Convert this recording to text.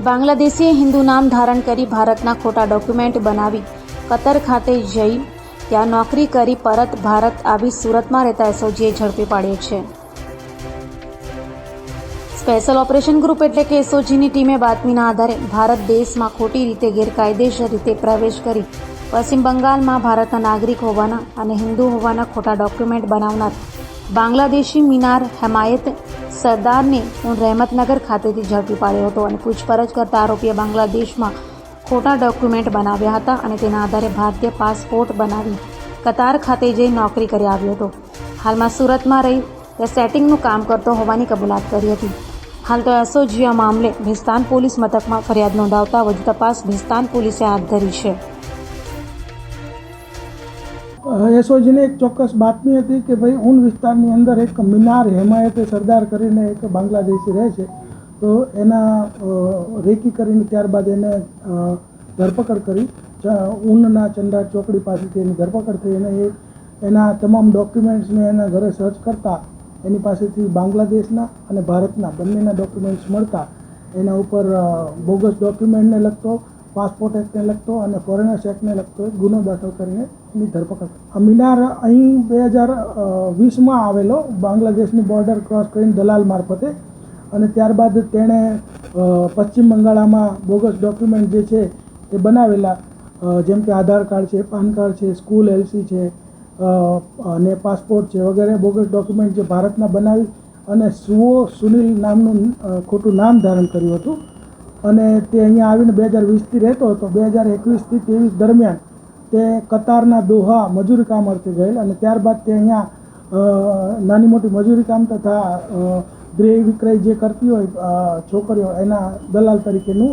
બાંગ્લાદેશીએ હિન્દુ નામ ધારણ કરી ભારતના ખોટા ડોક્યુમેન્ટ બનાવી કતર ખાતે જઈ ત્યાં નોકરી કરી પરત ભારત આવી સુરતમાં રહેતા એસઓજીએ ઝડપી પાડ્યો છે. સ્પેશિયલ ઓપરેશન ગ્રુપ એટલે કે એસઓજીની ટીમે બાતમીના આધારે ભારત દેશમાં ખોટી રીતે ગેરકાયદેસર રીતે પ્રવેશ કરી પશ્ચિમ બંગાળમાં ભારતના નાગરિક હોવાના અને હિન્દુ હોવાના ખોટા ડોક્યુમેન્ટ બનાવનાર બાંગ્લાદેશી મિનાર હેમાયત સરદારને રહેમતનગર ખાતેથી ઝડપી પાડ્યો હતો અને પૂછપરછ કરતા આરોપીએ બાંગ્લાદેશમાં ખોટા ડોક્યુમેન્ટ બનાવ્યા હતા અને તેના આધારે ભારતીય પાસપોર્ટ બનાવી કતાર ખાતે જઈ નોકરી કરી આવ્યો હતો. હાલમાં સુરતમાં રહી તે સેટિંગનું કામ કરતો હોવાની કબૂલાત કરી હતી. હાલ તો એસઓજી આ મામલે ભિસ્તાન પોલીસ મથકમાં ફરિયાદ નોંધાવતા વધુ તપાસ ભિસ્તાન પોલીસે હાથ ધરી છે. એસઓજીને એક ચોક્કસ બાતમી હતી કે ભાઈ ઊન વિસ્તારની અંદર એક મિનાર હેમાયતે સરદાર કરીને એક બાંગ્લાદેશી રહે છે, તો એના રેકી કરીને ત્યારબાદ એને ધરપકડ કરી ઊનના ચંડા ચોકડી પાસેથી એની ધરપકડ થઈ અને એના તમામ ડોક્યુમેન્ટ્સને એના ઘરે સર્ચ કરતાં એની પાસેથી બાંગ્લાદેશના અને ભારતના બંનેના ડોક્યુમેન્ટ્સ મળતા એના ઉપર બોગસ ડોક્યુમેન્ટને લગતો, પાસપોર્ટ એક્ટને લગતો અને ફોરેનર્સ એક્ટને લગતો એક ગુનો દાખલ કરીને એની ધરપકડ. આ મિનાર અહીં 2020માં આવેલો, બાંગ્લાદેશની બોર્ડર ક્રોસ કરીને દલાલ મારફતે, અને ત્યારબાદ તેણે પશ્ચિમ બંગાળમાં બોગસ ડોક્યુમેન્ટ જે છે એ બનાવેલા, જેમ કે આધાર કાર્ડ છે, પાન કાર્ડ છે, સ્કૂલ એલસી છે અને પાસપોર્ટ છે વગેરે બોગસ ડોક્યુમેન્ટ જે ભારતના બનાવી અને સુનિલ નામનું ખોટું નામ ધારણ કર્યું હતું અને તે અહીંયા આવીને 2020થી રહેતો હતો. 2021થી 23 દરમિયાન તે કતારના દોહા મજૂરી કામ અર્થે ગયેલ અને ત્યારબાદ તે અહીંયા નાની મોટી મજૂરી કામ તથા ગૃહ વિક્રય જે કરતી હોય છોકરીઓ એના દલાલ તરીકેનું